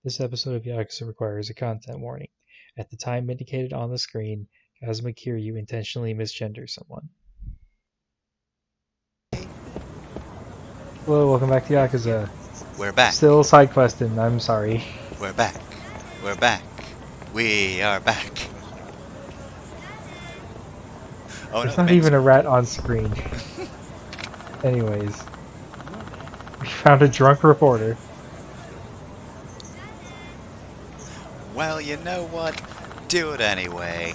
This episode of Yakuza requires a content warning. At the time indicated on the screen, Kazuma Kiryu intentionally misgenders someone. Hello, welcome back to Yakuza. We're back. Still side questing, I'm sorry. We're back. We're back. We are back. Oh, There's no, not even a rat on screen. Anyways, we found a drunk reporter. Well, you know what? Do it anyway.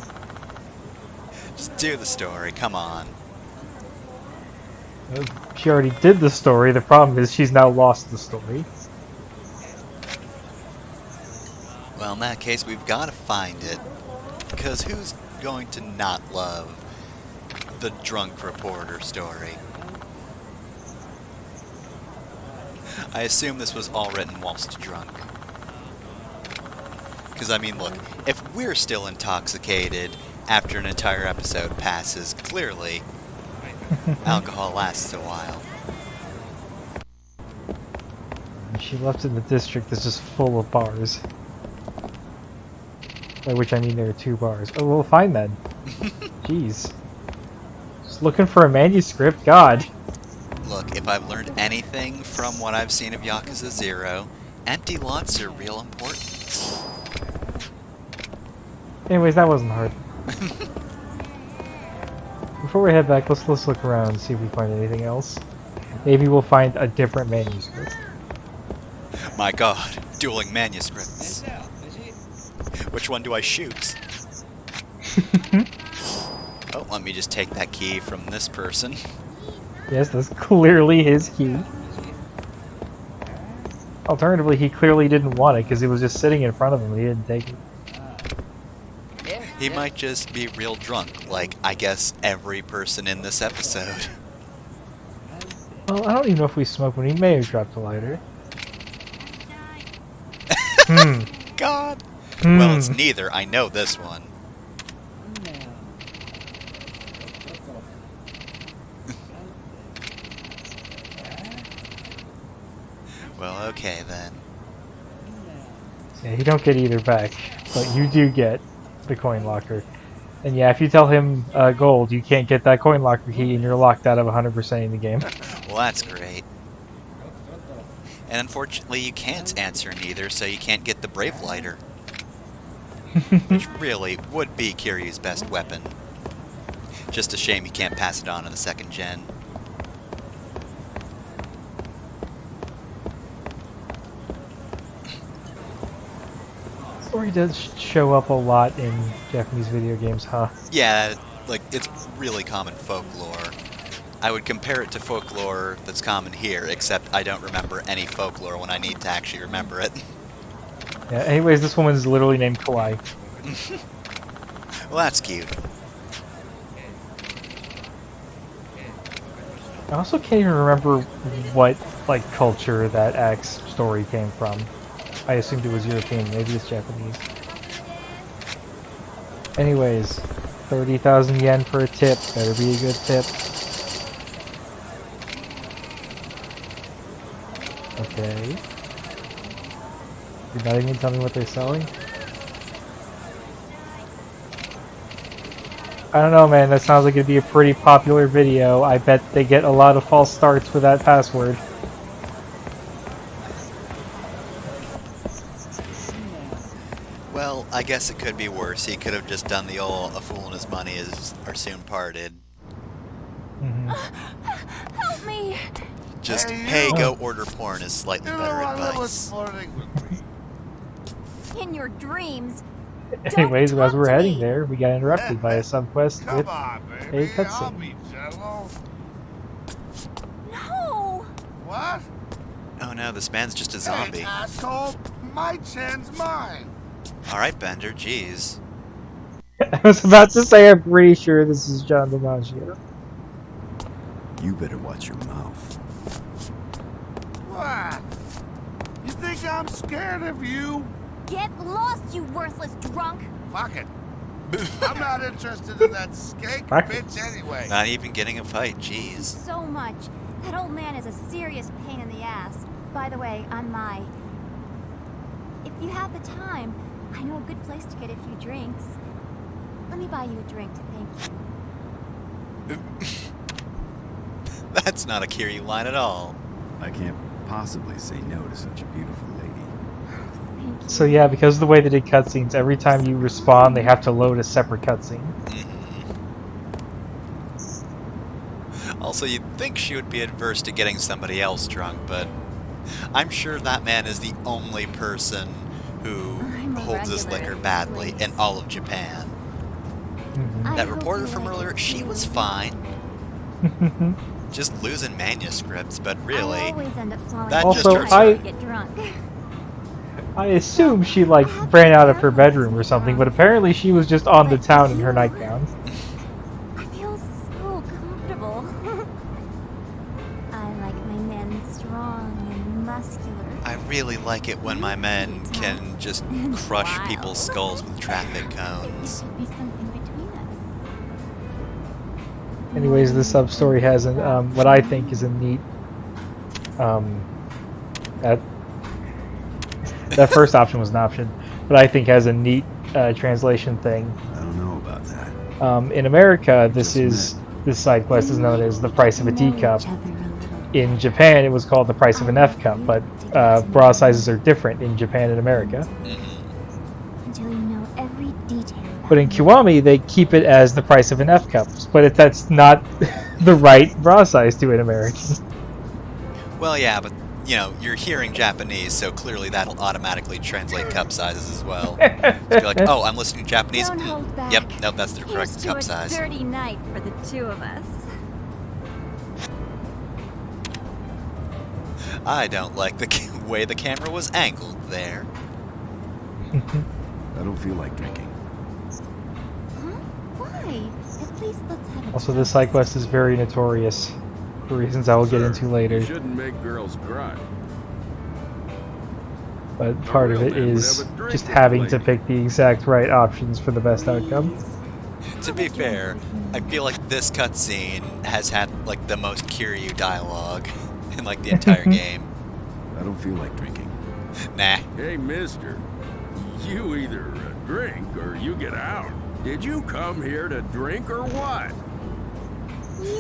Just do the story, come on. She already did the story, the problem is she's now lost the story. Well, in that case, we've got to find it. Because who's going to not love the drunk reporter story? I assume this was all written whilst drunk. Because, I mean, look, if we're still intoxicated after an entire episode passes, clearly, alcohol lasts a while. She left in the district that's just full of bars. By which I mean there are 2 bars. Oh, well, fine then. Jeez. Just looking for a manuscript? God. Look, if I've learned anything from what I've seen of Yakuza 0, empty lots are real important. Anyways, that wasn't hard. Before we head back, let's look around and see if we find anything else. Maybe we'll find a different manuscript. My god, dueling manuscripts. Which one do I shoot? Oh, let me just take that key from this person. Yes, that's clearly his key. Alternatively, he clearly didn't want it because it was just sitting in front of him and he didn't take it. He might just be real drunk, like, I guess, every person in this episode. Well, I don't even know if we smoked when he may have dropped a lighter. God! Well, it's neither. I know this one. Well, okay then. Yeah, you don't get either back, but you do get the coin locker. And yeah, if you tell him gold, you can't get that coin locker key and you're locked out of 100% in the game. Well, that's great. And unfortunately, you can't answer neither, so you can't get the Brave Lighter. Which really would be Kiryu's best weapon. Just a shame you can't pass it on in the 2nd gen. Story does show up a lot in Japanese video games, huh? Yeah, like, it's really common folklore. I would compare it to folklore that's common here, except I don't remember any folklore when I need to actually remember it. Yeah, anyways, this woman's literally named Kawaii. Well, that's cute. I also can't even remember what, like, culture that Axe story came from. I assumed it was European, maybe it's Japanese. Anyways, 30,000 yen for a tip, better be a good tip. Okay. You're not even gonna tell me what they're selling? I don't know, man, that sounds like it'd be a pretty popular video. I bet they get a lot of false starts with that password. Well, I guess it could be worse. He could have just done the old "a fool and his money are soon parted." Help me! Just, hey, go order porn is slightly better advice. In your dreams. Anyways, as we're heading me. there, we got interrupted by a subquest with a cutscene. No! What? Oh no, this man's just a zombie. Hey, asshole! My chan's mine. Alright, Bender, jeez. I was about to say, I'm pretty sure this is John DiMaggio. You better watch your mouth. What? You think I'm scared of you? Get lost, you worthless drunk! Fuck it. I'm not interested in that skank Fuck. bitch anyway. Not even getting a fight, jeez. So much. That old man is a serious pain in the ass. By the way, on my... If If you have the time, I know a good place to get a few drinks. Let me buy you a drink to thank you. That's not a Kiryu line at all. I can't possibly say no to such a beautiful lady. Thank you. So yeah, because of the way they did cutscenes, every time you respawn, they have to load a separate cutscene. Also, you'd think she would be adverse to getting somebody else drunk, but I'm sure that man is the only person who I'm a holds his regular liquor at badly this in place. all of Japan. I That hope reporter you from like earlier, it she too. was fine. Just losing manuscripts, but I really, always end up falling that asleep just Also, hurts when her. I get drunk. I assume she like ran out of her bedroom or something, but apparently she was just on the But town in her you- nightgown. I feel so comfortable. I like my men strong and muscular. I really like it when my men can just crush people's skulls with traffic cones. There should be something between us. Anyways, the sub story has an what I think is a neat that that first option was an option, but I think has a neat translation thing. I don't know about that. In America, this side quest is known as the price of a teacup. In Japan, it was called the price of an F cup, but bra sizes are different in Japan and America. Until you know every detail. But in Kiwami, they keep it as the price of an F cup, but that's not the right bra size to an American. Well, yeah, but you know, you're hearing Japanese, so clearly that'll automatically translate cup sizes as well. So be like, oh, I'm listening to Japanese. Don't hold back. Yep, nope, that's the Here's correct to cup a size. dirty night for the two of us. I don't like the way the camera was angled there. I don't feel like drinking. Huh? Why? At least let's have a Also, this side quest is very notorious for reasons I will get into later. You shouldn't make girls cry. But part of real it man would is have a drink just with the having to lady. pick the exact right options for the best outcome. To be fair, I feel like this cutscene has had like the most Kiryu dialogue in like the entire game. I don't feel like drinking. Nah. Hey, mister. You either drink or you get out. Did you come here to drink or what?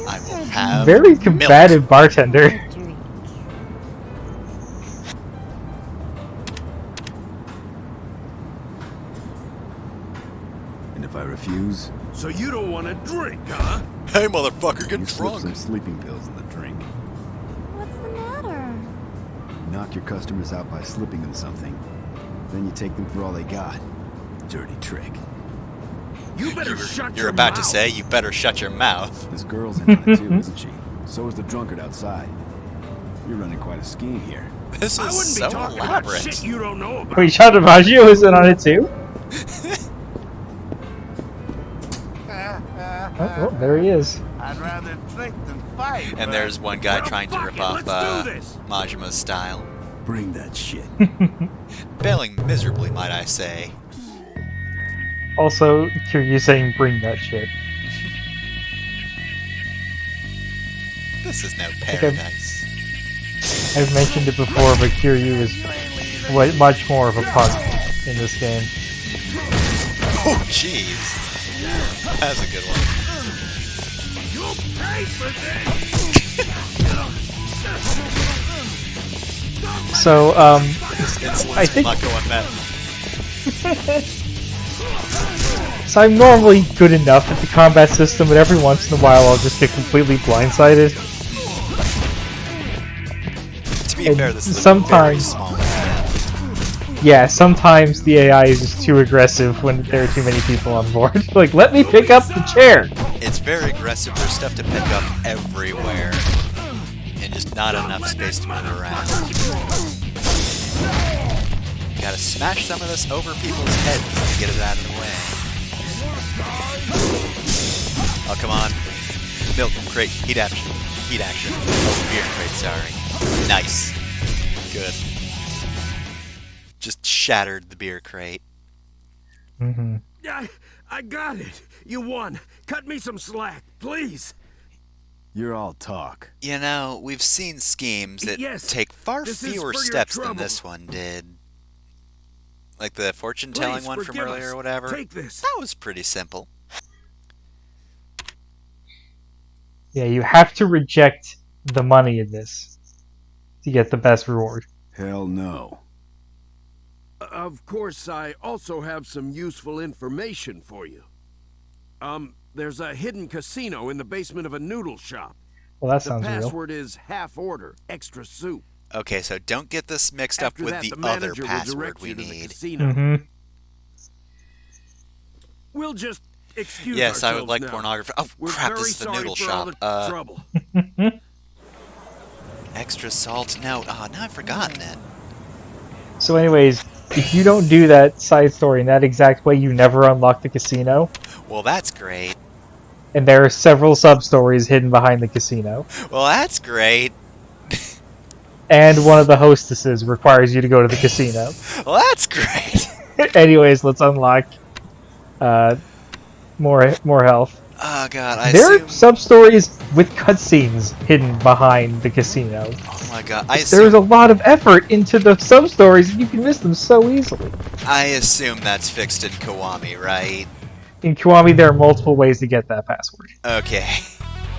I will have Very milk. combative bartender. drink. And if I refuse, So you don't want to drink, huh? Hey, motherfucker, you get slip drunk. some sleeping pills in the drink. What's the matter? You knock your customers out by slipping them something. Then you take them for all they got. Dirty trick. You better shut You're your about mouth. to say you better shut your mouth. This girl's in on it too, isn't she? So is the drunkard outside. You're running quite a scheme here. This I is wouldn't so be talking elaborate. about shit you don't know about. Wait, Shadamaji was in on it too? Oh, there he is. I'd rather drink than fight. And there's one guy Well, trying to fuck rip it, off let's do this. Majima's style. Bring that shit. Failing miserably, might I say. Also, Kiryu saying bring that shit. This is no paradise. I've mentioned it before, but Kiryu is much more of a punk in this game. Oh, jeez. That's a good one. You'll pay for this. So, This insolence I think- will not go unmet. so I'm normally good enough at the combat system, but every once in a while I'll just get completely blindsided. To be And fair, this is a very sometimes- small area. Yeah, sometimes the AI is just too aggressive when there are too many people on board. Like, let me pick up the chair! It's very aggressive. There's stuff to pick up everywhere. And just not enough space to move around. Gotta smash some of this over people's heads to get it out of the way. Oh, come on. Milk crate. Heat action. Heat action. Oh, beer crate, sorry. Nice. Good. Just shattered the beer crate. Mm-hmm. I got it. You won. Cut me some slack, please. You're all talk. You know, we've seen schemes that Yes, take far this is fewer for your steps than trouble. this one did. Like the fortune-telling Please one from forgive earlier us. or whatever. Take this. That was pretty simple. Yeah, you have to reject the money in this to get the best reward. Hell no. Of course, I also have some useful information for you. There's a hidden casino in the basement of a noodle shop. Well, that The sounds real. password is half order, extra soup. Okay, so don't get this mixed up After with that, the the other manager will password direct we you to the need. casino. Mm-hmm. We'll just excuse Yes, I would ourselves like now. pornography. Oh, We're crap, very this is the sorry noodle for all shop. the trouble. Extra salt? No, now I've forgotten it. So anyways, if you don't do that side story in that exact way, you never unlock the casino. Well, that's great. And there are several sub-stories hidden behind the casino. Well, that's great. And one of the hostesses requires you to go to the casino. Well, that's great. Anyways, let's unlock more health. Oh, God, I There are assume... sub-stories with cutscenes hidden behind the casino. Oh, my God, I There's a assume... lot of effort into the sub-stories, and you can miss them so easily. I assume that's fixed in Kiwami, right? In Kiwami, there are multiple ways to get that password. Okay.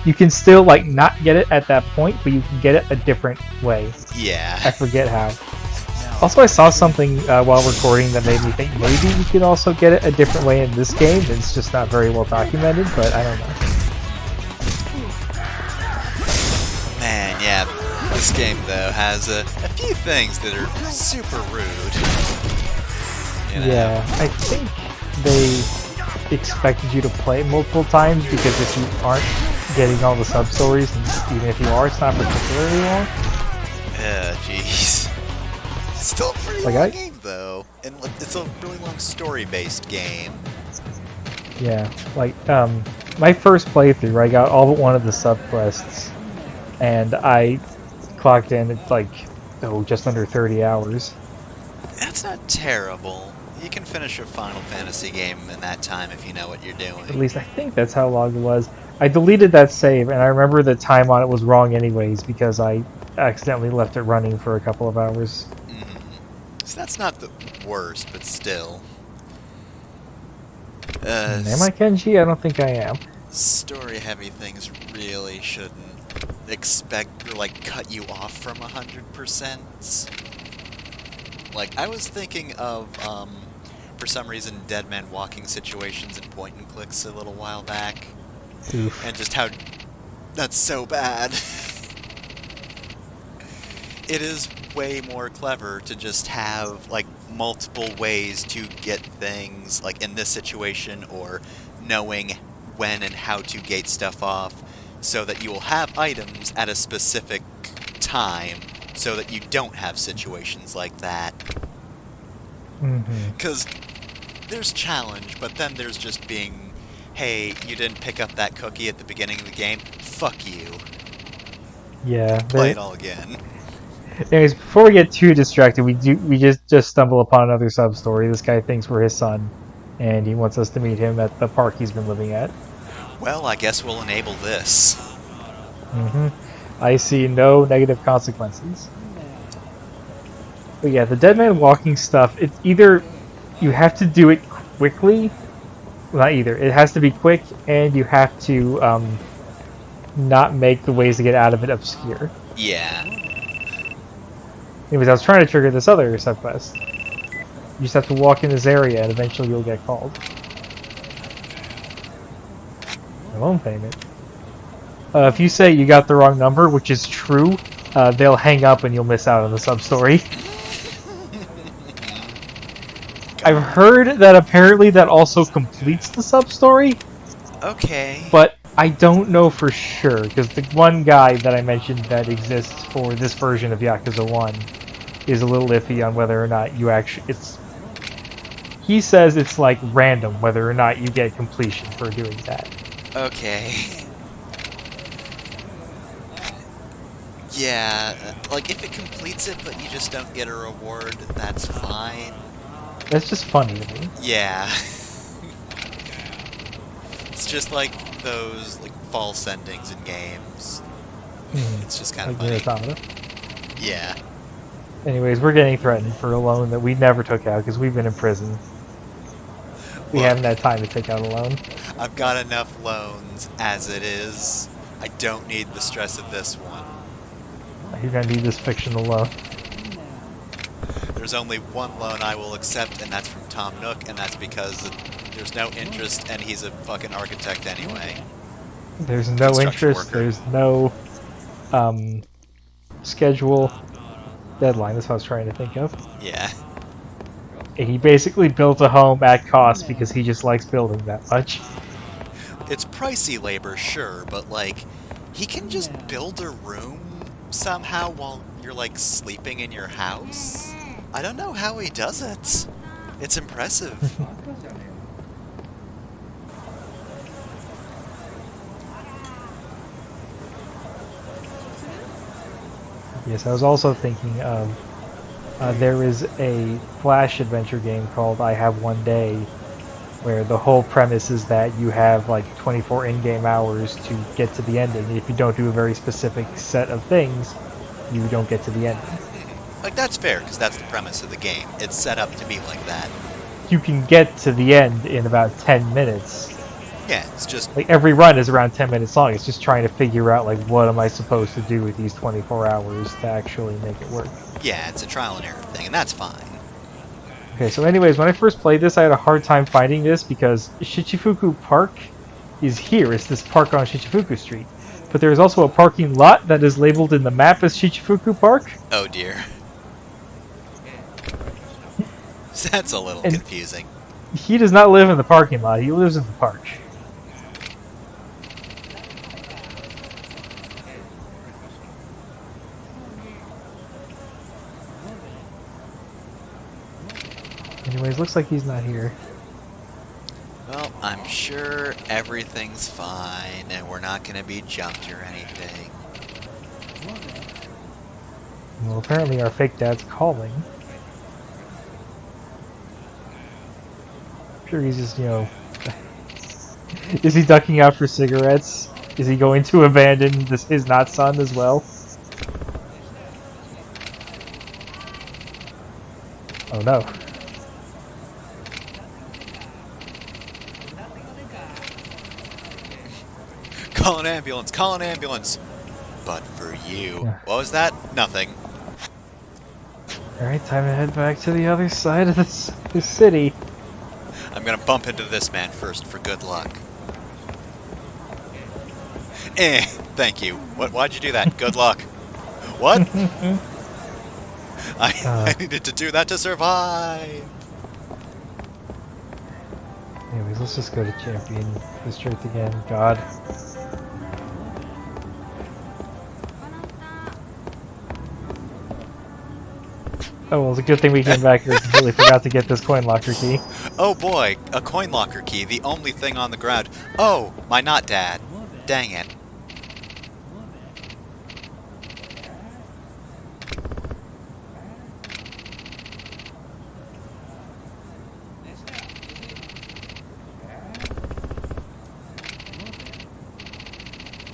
You can still, like, not get it at that point, but you can get it a different way. I Yeah. forget how. Also, I saw something while recording that made me think maybe you could also get it a different way in this game. It's just not very well documented, but I don't know. Man, yeah. This game, though, has a few things that are super rude. You know? Yeah, I think they expected you to play it multiple times because if you aren't getting all the sub-stories, and even if you are, it's not particularly long. Jeez. Still a pretty Like long game, though. And it's a really long story-based game. Yeah, like, my first playthrough, I got all but one of the sub-quests, and I clocked in at, like, just under 30 hours. That's not terrible. You can finish a Final Fantasy game in that time if you know what you're At doing. least I think that's how long it was. I deleted that save, and I remember the time on it was wrong anyways, because I accidentally left it running for a couple of hours. So that's not the worst, but still. Am I Kenji? I don't think I am. Story-heavy things really shouldn't expect or like cut you off from 100%. Like I was thinking of for some reason dead man walking situations and point and clicks a little while back, Oof. and just how that's so bad. It is way more clever to just have like multiple ways to get things, like in this situation, or knowing when and how to gate stuff off, so that you will have items at a specific time, so that you don't have situations like that. Because there's challenge, but then there's just being, hey, you didn't pick up that cookie at the beginning of the game, fuck you. Yeah. Play it all again. Anyways, before we get too distracted, we just stumble upon another sub-story. This guy thinks we're his son, and he wants us to meet him at the park he's been living at. Well, I guess we'll enable this. I see no negative consequences. But yeah, the dead man walking stuff, it's either you have to do it quickly, well, not either. It has to be quick, and you have to not make the ways to get out of it obscure. Yeah. Anyways, I was trying to trigger this other subquest. You just have to walk in this area, and eventually you'll get called. Loan payment. If you say you got the wrong number, which is true, they'll hang up and you'll miss out on the sub-story. I've heard that apparently that also completes the sub-story, Okay. but I don't know for sure, because the one guy that I mentioned that exists for this version of Yakuza 1 is a little iffy on whether or not you actually... He says it's like random whether or not you get completion for doing that. Okay. Yeah, like if it completes it but you just don't get a reward, that's fine. That's just funny to me. Yeah. It's just like those like false endings in games. It's just kind of Like funny. Nier Automata. Yeah. Anyways, we're getting threatened for a loan that we never took out because we've been in prison. We Look, haven't had time to take out a loan. I've got enough loans as it is. I don't need the stress of this one. You're gonna need this fictional loan. There's only one loan I will accept, and that's from Tom Nook, and that's because there's no interest, and he's a fucking architect anyway. There's no Construction interest. worker. There's no schedule, deadline. That's what I was trying to think of. Yeah. And he basically built a home at cost because he just likes building that much. It's pricey labor, sure, but, like, he can just build a room somehow while you're, like, sleeping in your house? I don't know how he does it. It's impressive. Yes, I was also thinking of there is a Flash adventure game called I Have One Day, where the whole premise is that you have like 24 in-game hours to get to the ending. If you don't do a very specific set of things, you don't get to the ending. Like, that's fair, because that's the premise of the game. It's set up to be like that. You can get to the end in about 10 minutes. Yeah, it's just... Like, every run is around 10 minutes long. It's just trying to figure out, like, what am I supposed to do with these 24 hours to actually make it work. Yeah, it's a trial and error thing, and that's fine. Okay, so anyways, when I first played this, I had a hard time finding this because Shichifuku Park is here. It's this park on Shichifuku Street. But there is also a parking lot that is labeled in the map as Shichifuku Park. Oh dear. That's a little And- confusing. He does not live in the parking lot. He lives in the park. Anyways, looks like he's not here. Well, I'm sure everything's fine, and we're not going to be jumped or anything. Well, apparently our fake dad's calling. I'm sure he's just, you know... Is he ducking out for cigarettes? Is he going to abandon his not son as well? Oh no. Call an ambulance! Call an ambulance! But for you... Yeah. What was that? Nothing. Alright, time to head back to the other side of this city. I'm gonna bump into this man first for good luck. Thank you. Why'd you do that? Good luck. What? I needed to do that to survive! Anyways, let's just go to Champion District again. God. Oh, well, it's a good thing we came back here. Completely forgot to get this coin locker key. Oh boy, a coin locker key, the only thing on the ground. Oh, my not dad. Dang it.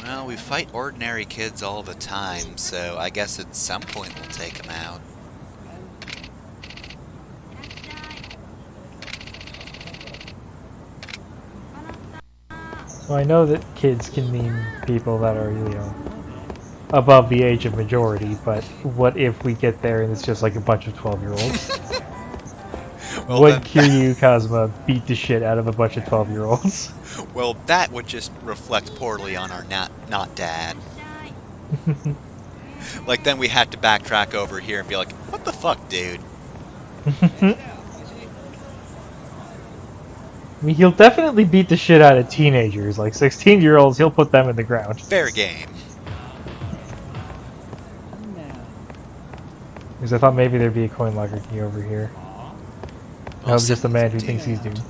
Well, we fight ordinary kids all the time, so I guess at some point we'll take them out. So I know that kids can mean people that are, you know, above the age of majority, but what if we get there and it's just like a bunch of 12-year-olds? Well, Would then- Kiryu Kazuma beat the shit out of a bunch of 12-year-olds? Well, that would just reflect poorly on our not dad. Like, then we had to backtrack over here and be like, what the fuck, dude? I mean, he'll definitely beat the shit out of teenagers. Like 16-year-olds, he'll put them in the ground. Fair game. Because I thought maybe there'd be a coin locker key over here. I was just a man who thinks he's doomed.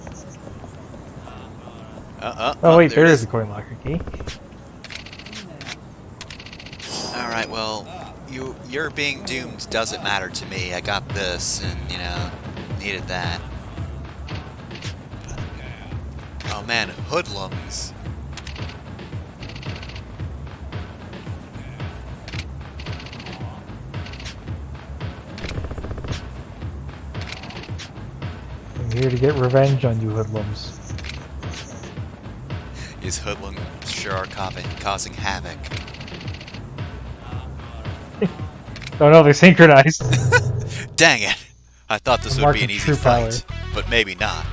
Oh wait, there it is a coin locker key. Alright, well, you're being doomed doesn't matter to me. I got this, and, you know, needed that. Oh man, hoodlums. I'm here to get revenge on you hoodlums. These hoodlums sure are causing havoc. Oh no, they're synchronized. Dang it! I thought this The would mark be an of easy true power. fight, but maybe not.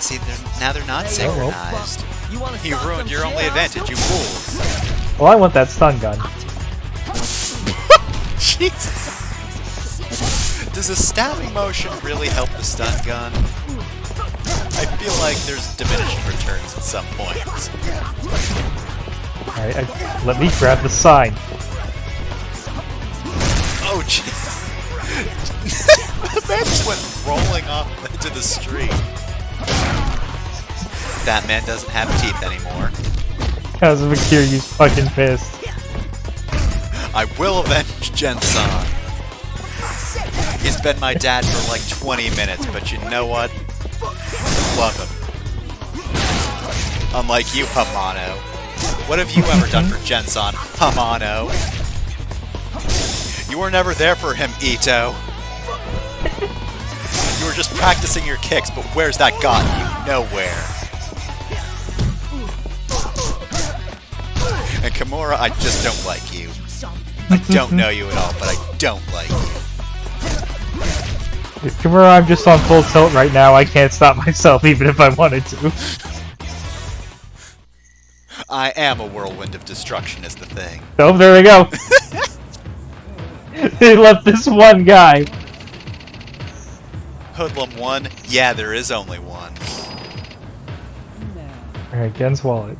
See, now they're not synchronized. You ruined your only advantage, you fools. Well, I want that stun gun. Jesus. Does a stabbing motion really help the stun gun? I feel like there's diminishing returns at some point. Alright, let me grab the sign. Oh, jeez. The man just went rolling off into the street. That man doesn't have teeth anymore. Because of Kiryu's fucking pissed. I will avenge Jensen. He's been my dad for like 20 minutes, but you know what? Love him. Unlike you, Hamano. What have you ever done for Jensen, Hamano? You were never there for him, Ito. You were just practicing your kicks, but where's that gotten you? Nowhere. And Kimura, I just don't like you. I don't know you at all, but I don't like you. If Kimura, I'm just on full tilt right now, I can't stop myself even if I wanted to. I am a whirlwind of destruction is the thing. Oh, there we go. They left this one guy. Hoodlum 1? Yeah, there is only one. Alright, Gen's wallet.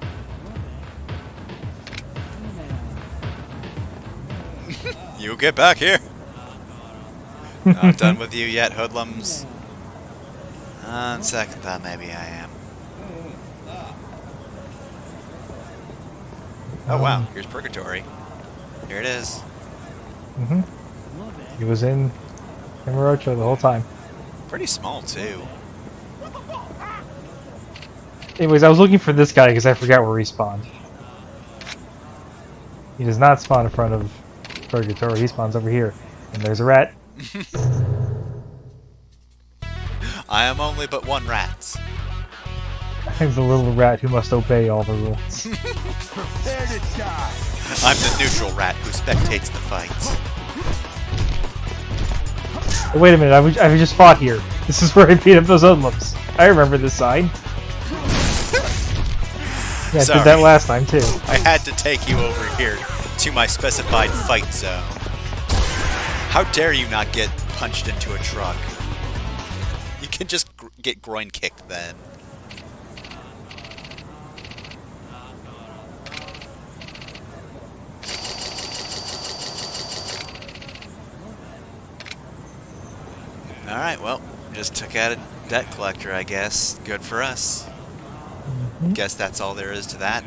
You get back here! Not done with you yet, hoodlums. On second thought, maybe I am. Oh wow, here's Purgatory. Here it is. He was in Kamurocho the whole time. Pretty small, too. Anyways, I was looking for this guy because I forgot where he spawned. He does not spawn in front of Purgatory, he spawns over here. And there's a rat. I am only but one rat. I'm the little rat who must obey all the rules. Prepare to die. I'm the neutral rat who spectates the fights. Oh, wait a minute, I just fought here. This is where I beat up those hoodlums. I remember this sign. Yeah, I Sorry. did that last time too. I had to take you over here to my specified fight zone. How dare you not get punched into a truck? You can just get groin kicked then. Alright, well, just took out a debt collector, I guess. Good for us. Guess that's all there is to that.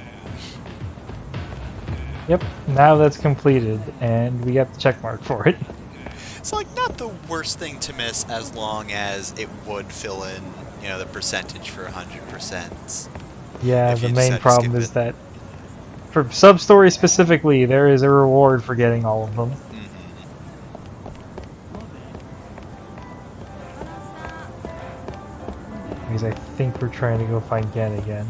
Yep, now that's completed, and we got the check mark for it. It's like not the worst thing to miss as long as it would fill in, you know, the percentage for 100%. Yeah, If the you main decide to problem skip is it. that for sub-story specifically, there is a reward for getting all of them. Because I think we're trying to go find Gen again.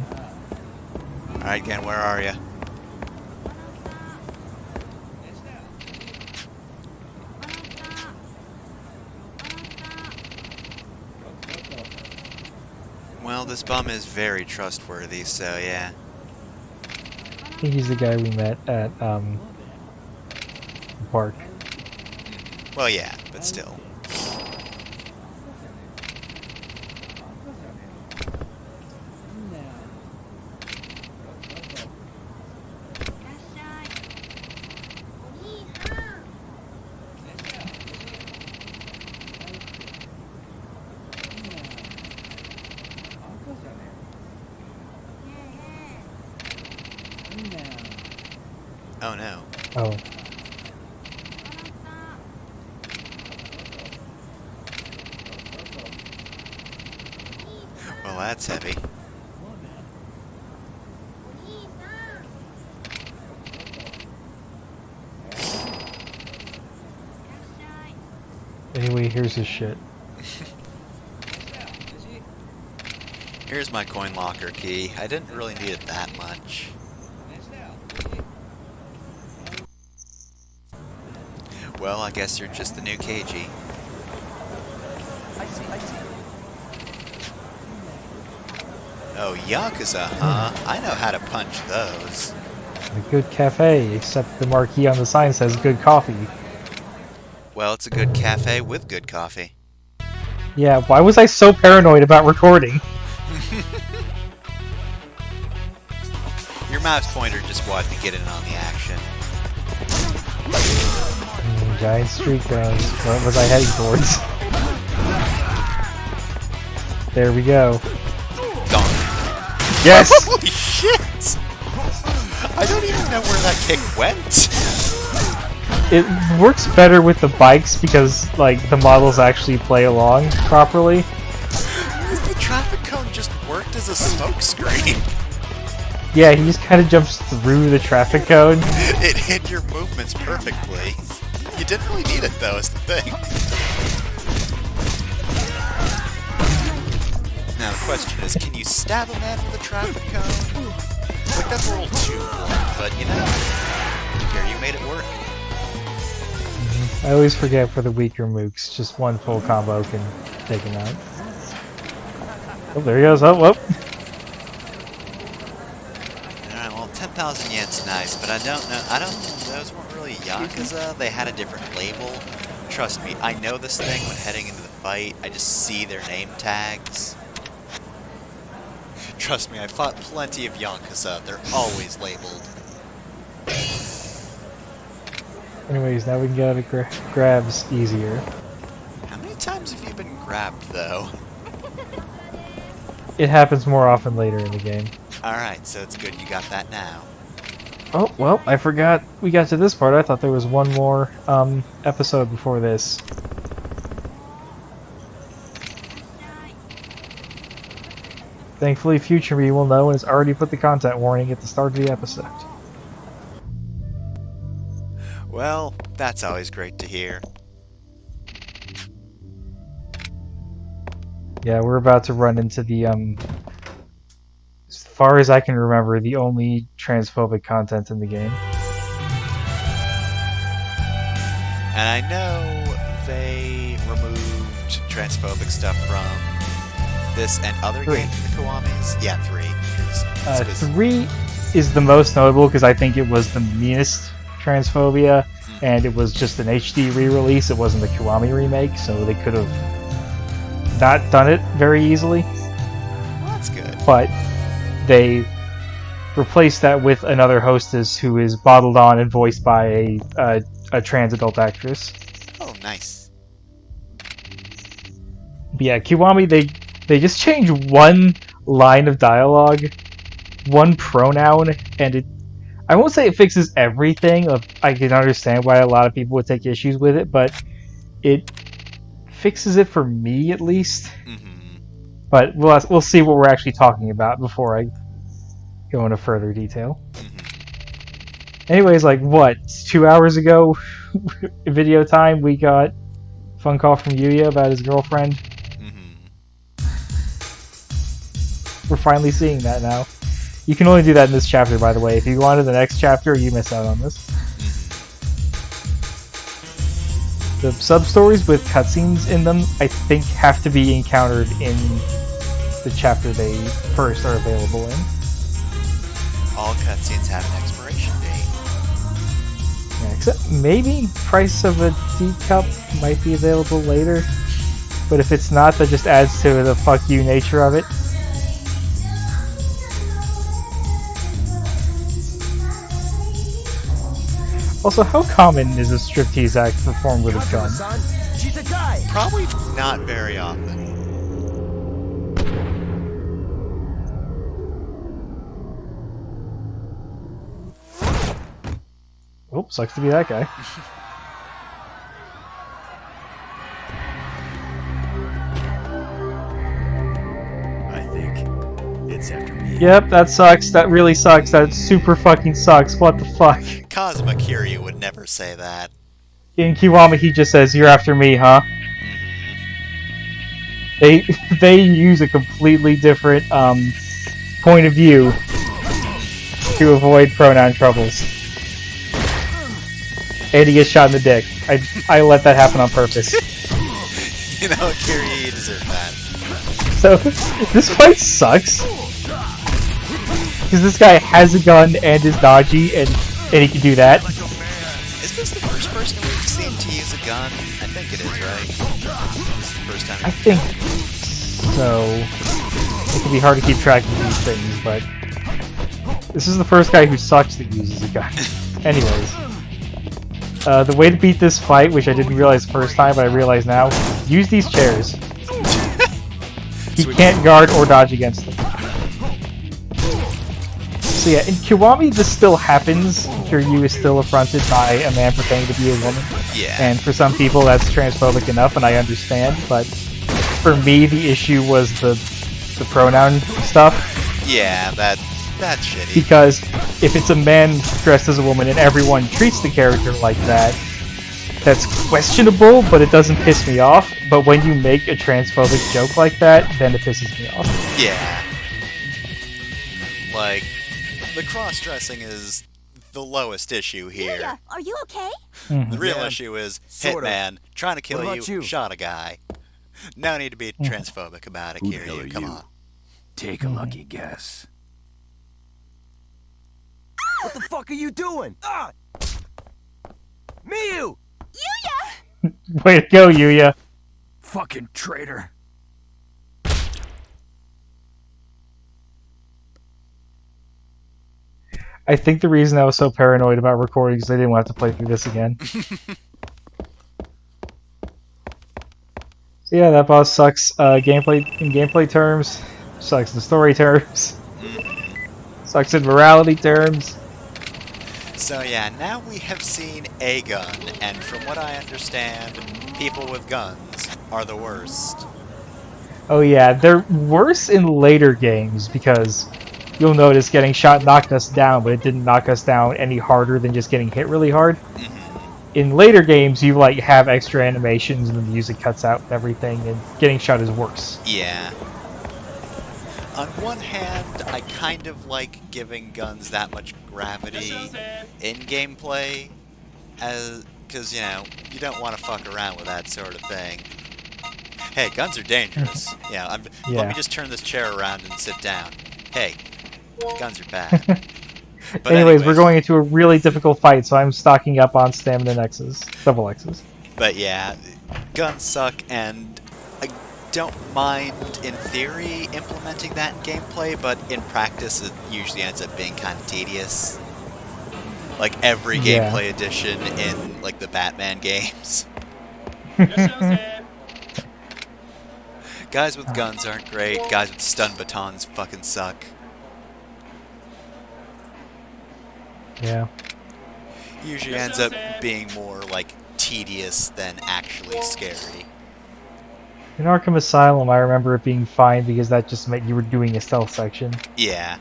Alright, Gen, where are you? Well, this bum is very trustworthy, so yeah. I think he's the guy we met at the park. Well, yeah, but still. Oh no. Oh. Well, that's heavy. Anyway, here's his shit. Here's my coin locker key. I didn't really need it that much. Well, I guess you're just the new KG. Oh, Yakuza, huh? I know how to punch those. A good cafe, except the marquee on the sign says good coffee. Well, it's a good cafe with good coffee. Yeah, why was I so paranoid about recording? Your mouse pointer just wanted to get in on the action. Giant street guns. What was I heading towards? There we go. Done. Yes! Holy shit! I don't even know where that kick went. It works better with the bikes because, like, the models actually play along properly. The traffic cone just worked as a smoke screen. Yeah, he just kind of jumps through the traffic cone. It hid your movements perfectly. You didn't really need it, though, is the thing. Now, the question is, can you stab a man with a traffic cone? Like, that's a little too blunt, but, you know, Kiryu made it work. I always forget for the weaker mooks, just one full combo can take him out. Oh, there he goes. Oh, whoop. Alright, well, 10,000 yen's nice, but I don't know. Those weren't really Yakuza. They had a different label. Trust me, I know this thing when heading into the fight. I just see their name tags. Trust me, I fought plenty of Yakuza. They're always labeled. Anyways, now we can get out of grabs easier. How many times have you been grabbed, though? It happens more often later in the game. Alright, so it's good you got that now. Oh, well, I forgot we got to this part. I thought there was one more episode before this. Thankfully, future me will know and has already put the content warning at the start of the episode. Well, that's always great to hear. Yeah, we're about to run into the, as far as I can remember, the only transphobic content in the game. And I know they removed transphobic stuff from this and other games of the Kiwamis. Yeah, 3. 3 is the most notable because I think it was the meanest transphobia, and it was just an HD re-release. It wasn't the Kiwami remake, so they could have not done it very easily. Well, that's good. But they replaced that with another hostess who is bottled on and voiced by a trans adult actress. Oh, nice. But yeah, Kiwami, they just change one line of dialogue, one pronoun, and I won't say it fixes everything. I can understand why a lot of people would take issues with it, but it fixes it for me at least. Mm-hmm. But we'll see what we're actually talking about before I go into further detail. Mm-hmm. Anyways, like what, 2 hours ago, video time, we got a phone call from Yuya about his girlfriend. Mm-hmm. We're finally seeing that now. You can only do that in this chapter, by the way. If you go on to the next chapter, you miss out on this. The sub-stories with cutscenes in them, I think, have to be encountered in the chapter they first are available in. All cutscenes have an expiration date. Yeah, except maybe Price of a Teacup might be available later. But if it's not, that just adds to the fuck you nature of it. Also, how common is a striptease act performed with a gun? Probably not very often. Oh, sucks to be that guy. I think it's after me. Yep, that sucks. That really sucks. That super fucking sucks. What the fuck? Kazuma Kiryu would never say that. In Kiwami, he just says, "You're after me, huh?" They they use a completely different point of view to avoid pronoun troubles. And he gets shot in the dick. I let that happen on purpose. You know, Kiryu, you deserve that. So this fight sucks because this guy has a gun and is dodgy, and he can do that. Is this the first person we've seen to use a gun? I think it is, right? This is the first time. I think so. It can be hard to keep track of these things, but this is the first guy who sucks that uses a gun. Anyways, the way to beat this fight, which I didn't realize the first time, but I realize now, use these chairs. He can't guard or dodge against them. So yeah, in Kiwami this still happens. Kiryu is still affronted by a man pretending to be a woman. Yeah. And for some people that's transphobic enough, and I understand, but for me the issue was the pronoun stuff. Yeah, that's shitty. Because if it's a man dressed as a woman and everyone treats the character like that, that's questionable, but it doesn't piss me off. But when you make a transphobic joke like that, then it pisses me off. Yeah. Like, the cross-dressing is the lowest issue here. Yuya, are you okay? The real Yeah, issue is sorta. Hitman trying to kill What about you? shot a guy. No need to be transphobic about it, Who the hell Kiryu. are Come you? on. Take a lucky guess. What the fuck are you doing? Ah! Miyu! Yuya! Way to go, Yuya. Fucking traitor. I think the reason I was so paranoid about recording is I didn't want to play through this again. So yeah, that boss sucks in gameplay terms, sucks in story terms, sucks in morality terms. So yeah, now we have seen a gun, and from what I understand, people with guns are the worst. Oh yeah, they're worse in later games because you'll notice getting shot knocked us down, but it didn't knock us down any harder than just getting hit really hard. In later games, you like have extra animations and the music cuts out and everything, and getting shot is worse. Yeah. On one hand, I kind of like giving guns that much gravity in gameplay, because, you know, you don't want to fuck around with that sort of thing. Hey, guns are dangerous. Let me just turn this chair around and sit down. Hey, guns are bad. But anyways, we're going into a really difficult fight, so I'm stocking up on stamina X's, double X's. But yeah, guns suck, and I don't mind, in theory, implementing that in gameplay, but in practice it usually ends up being kind of tedious. Like every Yeah. gameplay edition in, like, the Batman games. Guys with guns aren't great, guys with stun batons fucking suck. Yeah. Usually ends up being more, like, tedious than actually scary. In Arkham Asylum, I remember it being fine because that just meant you were doing a stealth section. Yeah.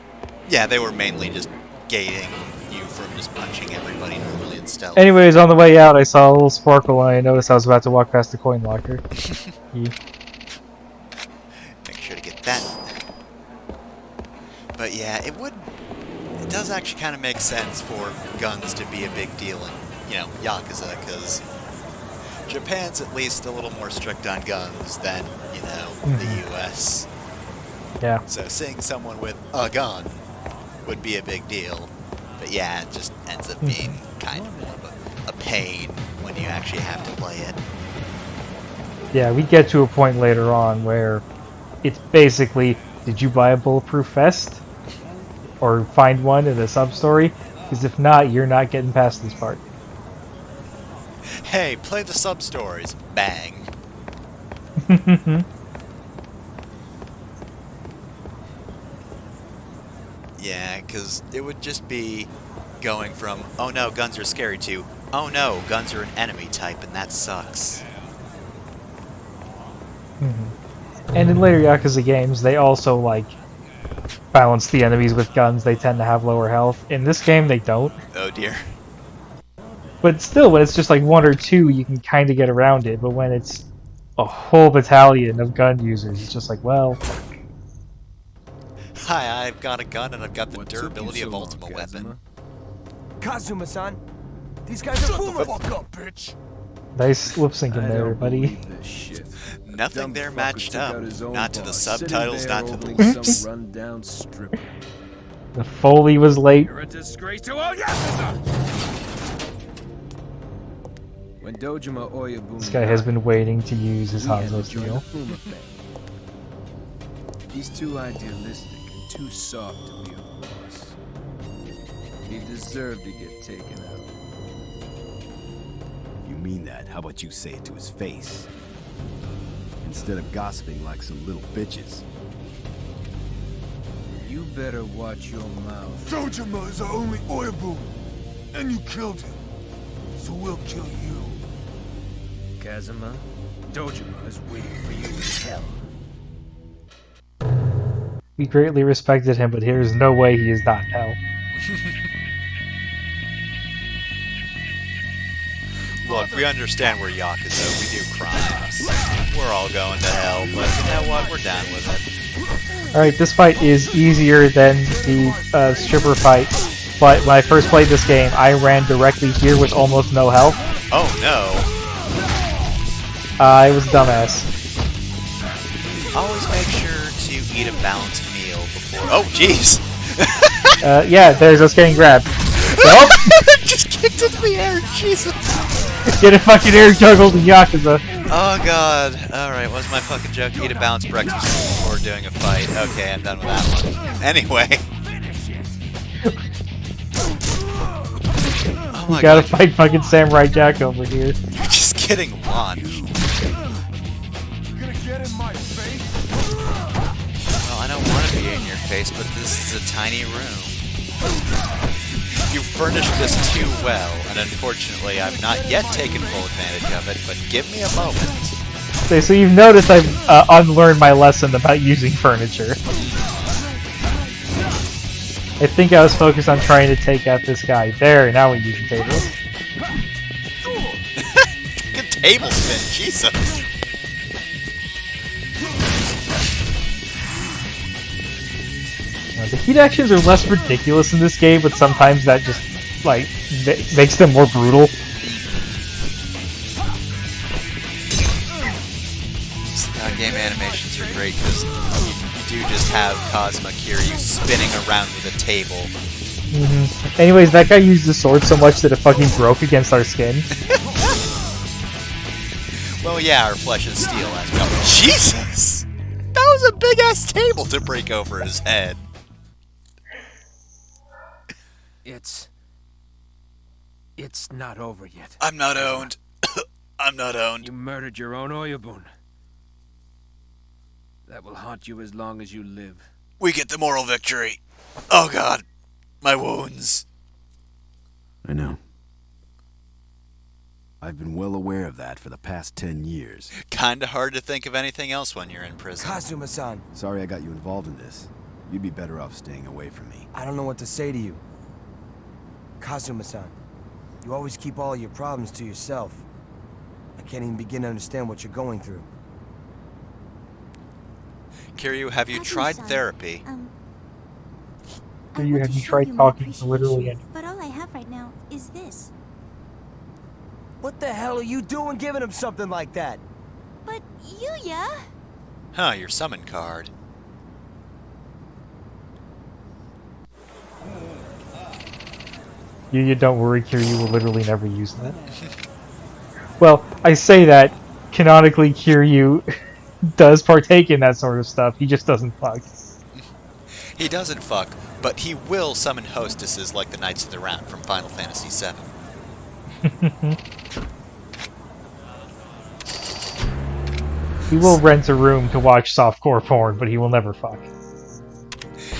Yeah, they were mainly just gating you from just punching everybody normally in stealth. Anyways, on the way out, I saw a little sparkle and I noticed I was about to walk past the coin locker. Yeah. Make sure to get that. But yeah, it does actually kind of make sense for guns to be a big deal in, you know, Yakuza, because Japan's at least a little more strict on guns than, you know, the US. Yeah. So seeing someone with a gun would be a big deal. But yeah, it just ends up being kind of more of a pain when you actually have to play it. Yeah, we get to a point later on where it's basically, did you buy a bulletproof vest? Or find one in a sub-story? Because if not, you're not getting past this part. Hey, play the sub-stories. Bang. Yeah, because it would just be going from, oh no, guns are scary, to, oh no, guns are an enemy type, and that sucks. And in later Yakuza games, they also, like, balance the enemies with guns. They tend to have lower health. In this game, they don't. Oh dear. But still, when it's just like one or two, you can kind of get around it. But when it's a whole battalion of gun users. It's just like, well, Hi, I've got a gun and I've got the What took you durability so of long, ultimate weapon. Kazuma-san, these guys are fooling. Fuck up, bitch. nice lip sync in I there, don't buddy. believe this shit. A Nothing dumb there fucker matched took up. out his own Not to the boss, subtitles, sitting there not to the ogling lips. some rundown stripper. The Foley was late. You're a disgrace to all Yakuza! When Dojima Oyabun This guy has died, been waiting to use his he had Hanzo to join the steel. Fuma family. He's too idealistic and too soft to be a boss. He deserved to get taken out. If you mean that, how about you say it to his face? Instead of gossiping like some little bitches. You better watch your mouth. Dojima is our only Oyabun, and you killed him. So we'll kill you. Kazuma, Dojima is waiting for you in hell. We greatly respected him, but there's no way he is not hell. Look, we understand we're Yakuza, we do crimes. We're all going to hell, but you know what? We're down with it. Alright, this fight is easier than the stripper fight, but when I first played this game, I ran directly here with almost no health. Oh no! I was a dumbass. Always make sure to eat a balanced meal before. Oh, jeez! Yeah, there's us getting grabbed. Oh! Just kicked into the air, Jesus! Get a fucking air juggled in Yakuza. Oh god. Alright, what's my fucking joke? Eat a balanced breakfast before doing a fight. Okay, I'm done with that one. Anyway. Oh my We gotta god, fight fucking Samurai Jack over here. you're just getting launched. You gonna get in my face? Well, I don't want to be in your face, but this is a tiny room. You furnished this too well, and unfortunately I've not yet taken full advantage of it, but give me a moment. Okay, so you've noticed I've unlearned my lesson about using furniture. I think I was focused on trying to take out this guy. There, now we use the table. Good table spin, Jesus. The heat actions are less ridiculous in this game, but sometimes that just, like, makes them more brutal. Game animations are great because you do just have Cosma Kiryu spinning around with a table. Anyways, that guy used the sword so much that it fucking broke against our skin. Well, yeah, our flesh is steel as well. Jesus! That was a big-ass table to break over his head. It's not over yet. I'm not owned. I'm not owned. You murdered your own Oyabun. That will haunt you as long as you live. We get the moral victory. Oh god. My wounds. I know. I've been well aware of that for the past 10 years. Kinda hard to think of anything else when you're in prison. Kazuma-san, Sorry I got you involved in this. You'd be better off staying away from me. I don't know what to say to you. Kazuma-san, you always keep all your problems to yourself. I can't even begin to understand what you're going through. Kiryu, have you tried Kazuma-san, therapy? I You want have to you show tried my talking to literally appreciation, but all I have right now is this. What the hell are you doing giving him something like that? But Yuya! Huh, your summon card. You don't worry, Kiryu will literally never use that. Well, I say that, canonically Kiryu does partake in that sort of stuff, he just doesn't fuck. He doesn't fuck, but he will summon hostesses like the Knights of the Round from Final Fantasy VII. He will rent a room to watch softcore porn, but he will never fuck.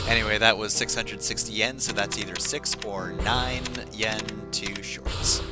Anyway, that was 660 yen, so that's either 6 or 9 yen to shorts.